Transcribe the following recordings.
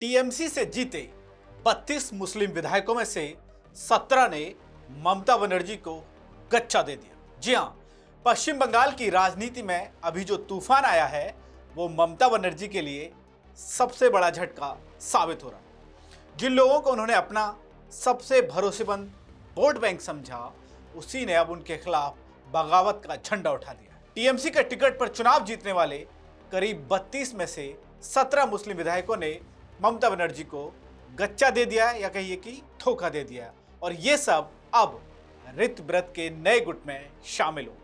TMC से जीते 32 मुस्लिम विधायकों में से 17 ने ममता बनर्जी को गच्चा दे दिया। जी हां, पश्चिम बंगाल की राजनीति में अभी जो तूफान आया है वो ममता बनर्जी के लिए सबसे बड़ा झटका साबित हो रहा है। जिन लोगों को उन्होंने अपना सबसे भरोसेमंद वोट बैंक समझा, उसी ने अब उनके खिलाफ बगावत का झंडा उठा दिया। टीएमसी के टिकट पर चुनाव जीतने वाले करीब 32 में से 17 मुस्लिम विधायकों ने ममता बनर्जी को गच्चा दे दिया या कहिए कि धोखा दे दिया, और ये सब अब ऋत व्रत के नए गुट में शामिल हो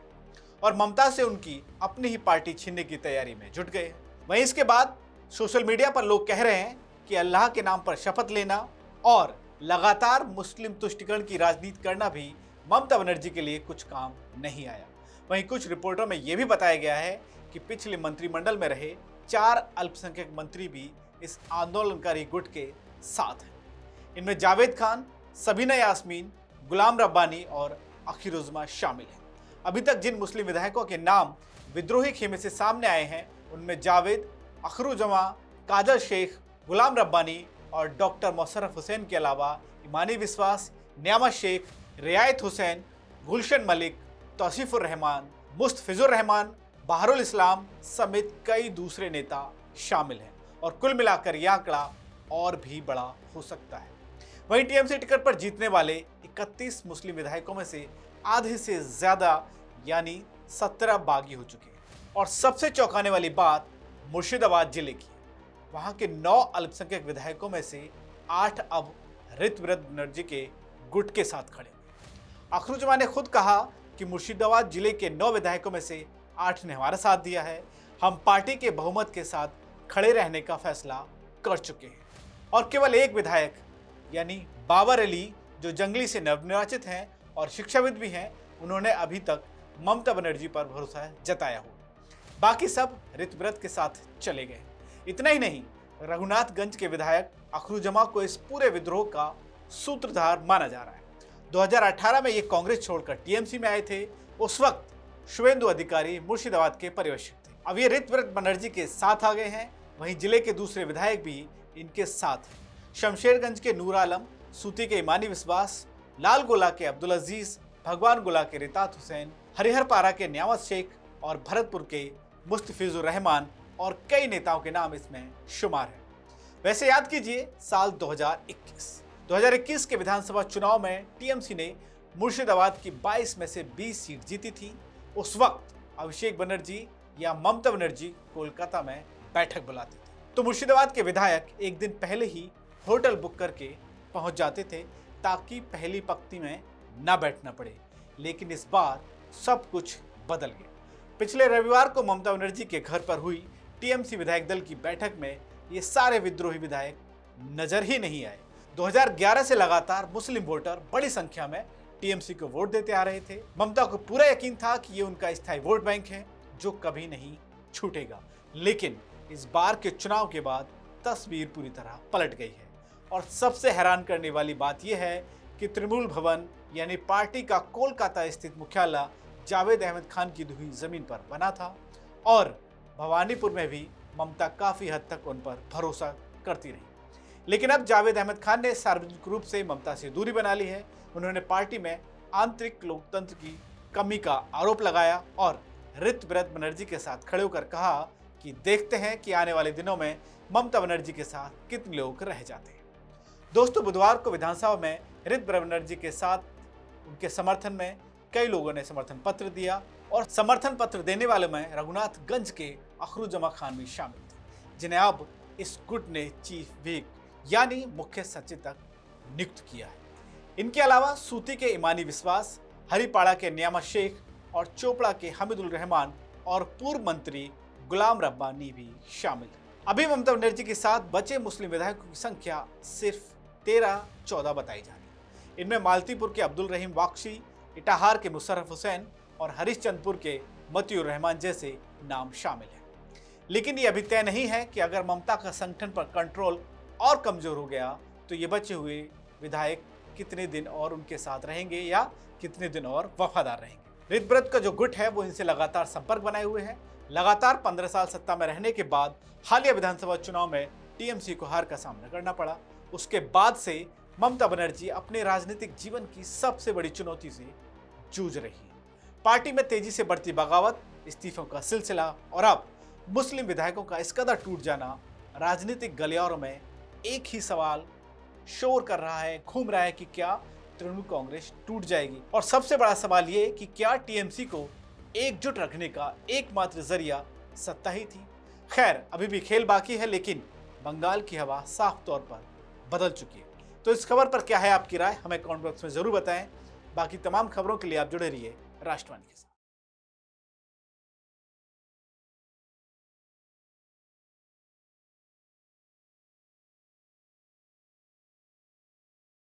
और ममता से उनकी अपनी ही पार्टी छीनने की तैयारी में जुट गए। वहीं इसके बाद सोशल मीडिया पर लोग कह रहे हैं कि अल्लाह के नाम पर शपथ लेना और लगातार मुस्लिम तुष्टिकरण की राजनीति करना भी ममता बनर्जी के लिए कुछ काम नहीं आया। वहीं कुछ रिपोर्टों में यह भी बताया गया है कि पिछले मंत्रिमंडल में रहे 4 अल्पसंख्यक मंत्री भी इस आंदोलनकारी गुट के साथ हैं। इनमें जावेद खान, सबीना यास्मीन, गुलाम रब्बानी और अखिर उज़्मा शामिल हैं। अभी तक जिन मुस्लिम विधायकों के नाम विद्रोही खेमे से सामने आए हैं उनमें जावेद, अखिर उज़्मा, काजल शेख, गुलाम रब्बानी और डॉक्टर मोशर्रफ हुसैन के अलावा ईमानी विश्वास, न्यामा शेख, रियायत हुसैन, गुलशन मलिक, तौसीफुर रहमान, मुस्तफिजुर रहमान, बहरुल इस्लाम समेत कई दूसरे नेता शामिल हैं और कुल मिलाकर यह आंकड़ा और भी बड़ा हो सकता है। वहीं टीएमसी टिकट पर जीतने वाले 31 मुस्लिम विधायकों में से आधे से ज्यादा यानी 17 बागी हो चुके हैं। और सबसे चौंकाने वाली बात मुर्शिदाबाद जिले की है। वहां के 9 अल्पसंख्यक विधायकों में से 8 अब ऋत बनर्जी के गुट के साथ खड़े हुए। अखिर उज़्मा ने खुद कहा कि मुर्शिदाबाद जिले के 9 विधायकों में से 8 ने हमारा साथ दिया है। हम पार्टी के बहुमत के साथ खड़े रहने का फैसला कर चुके हैं। और केवल एक विधायक यानी बाबर अली, जो जंगली से नवनिर्वाचित हैं और शिक्षाविद भी हैं, उन्होंने अभी तक ममता बनर्जी पर भरोसा जताया हो। बाकी सब ऋत व्रत के साथ चले गए। इतना ही नहीं, रघुनाथगंज के विधायक अखिर उज़्मा को इस पूरे विद्रोह का सूत्रधार माना जा रहा है। 2018 में ये कांग्रेस छोड़कर टीएमसी में आए थे। उस वक्त शुवेंदु अधिकारी मुर्शिदाबाद के पर्यवेक्षक थे। अब ये ऋत बनर्जी के साथ आ गए हैं। वहीं जिले के दूसरे विधायक भी इनके साथ हैं। शमशेरगंज के नूर आलम, सूती के ईमानी विश्वास, लाल गोला के अब्दुल अजीज, भगवान गोला के रितात हुसैन, हरिहरपारा के न्यामत शेख और भरतपुर के मुस्तफिजुर रहमान और कई नेताओं के नाम इसमें शुमार हैं। वैसे याद कीजिए साल 2021 के विधानसभा चुनाव में टीएमसी ने मुर्शिदाबाद की 22 में से 20 सीट जीती थी। उस वक्त अभिषेक बनर्जी या ममता बनर्जी कोलकाता में बैठक बुलाते थे, तो मुर्शिदाबाद के विधायक एक दिन पहले ही होटल बुक करके पहुंच जाते थे ताकि पहली पंक्ति में ना बैठना पड़े। लेकिन इस बार सब कुछ बदल गया। पिछले रविवार को ममता बनर्जी के घर पर हुई टीएमसी विधायक दल की बैठक में ये सारे विद्रोही विधायक नजर ही नहीं आए। 2011 से लगातार मुस्लिम वोटर बड़ी संख्या में टीएमसी को वोट देते आ रहे थे। ममता को पूरा यकीन था कि ये उनका स्थायी वोट बैंक है जो कभी नहीं छूटेगा। लेकिन इस बार के चुनाव के बाद तस्वीर पूरी तरह पलट गई है। और सबसे हैरान करने वाली बात यह है कि तृणमूल भवन यानी पार्टी का कोलकाता स्थित मुख्यालय जावेद अहमद खान की दी हुई जमीन पर बना था और भवानीपुर में भी ममता काफी हद तक उन पर भरोसा करती रही। लेकिन अब जावेद अहमद खान ने सार्वजनिक रूप से ममता से दूरी बना ली है। उन्होंने पार्टी में आंतरिक लोकतंत्र की कमी का आरोप लगाया और ऋत बनर्जी के साथ खड़े होकर कहा कि देखते हैं कि आने वाले दिनों में ममता बनर्जी के साथ कितने लोग रह जाते हैं। दोस्तों, बुधवार को विधानसभा में ऋत बनर्जी के साथ उनके समर्थन में कई लोगों ने समर्थन पत्र दिया और समर्थन पत्र देने वाले में रघुनाथगंज के अखिर उज़्मा खान भी शामिल थे, जिन्हें अब इस गुट ने चीफ व्हिप यानी मुख्य सचेतक नियुक्त किया है। इनके अलावा सूती के ईमानी विश्वास, हरिपाड़ा के न्यामा शेख और चोपड़ा के हमीदुल रहमान और पूर्व मंत्री गुलाम रब्बानी भी शामिल हैं। अभी ममता बनर्जी के साथ बचे मुस्लिम विधायकों की संख्या सिर्फ 13-14 बताई जा रही है। इनमें मालतीपुर के अब्दुल रहीम वाक्शी, इटाहार के मुशर्रफ हुसैन और हरिश्चंदपुर के मतियुर रहमान जैसे नाम शामिल हैं। लेकिन ये अभी तय नहीं है कि अगर ममता का संगठन पर कंट्रोल और कमजोर हो गया तो ये बचे हुए विधायक कितने दिन और उनके साथ रहेंगे या कितने दिन और वफादार रहेंगे। ऋत व्रत का जो गुट है वो इनसे लगातार संपर्क बनाए हुए है। लगातार 15 साल सत्ता में रहने के बाद हालिया विधानसभा चुनाव में टीएमसी को हार का सामना करना पड़ा। उसके बाद से ममता बनर्जी अपने राजनीतिक जीवन की सबसे बड़ी चुनौती से जूझ रही है। पार्टी में तेजी से बढ़ती बगावत, इस्तीफों का सिलसिला और अब मुस्लिम विधायकों का इस कदर टूट जाना राजनीतिक गलियारों में एक ही सवाल शोर कर रहा है, घूम रहा है कि क्या तृणमूल कांग्रेस टूट जाएगी। और सबसे बड़ा सवाल ये कि क्या टीएमसी को एकजुट रखने का एकमात्र जरिया सत्ता ही थी। खैर, अभी भी खेल बाकी है, लेकिन बंगाल की हवा साफ तौर पर बदल चुकी है। तो इस खबर पर क्या है आपकी राय, हमें कमेंट बॉक्स में जरूर बताएं। बाकी तमाम खबरों के लिए आप जुड़े रहिए राष्ट्रवाणी के साथ।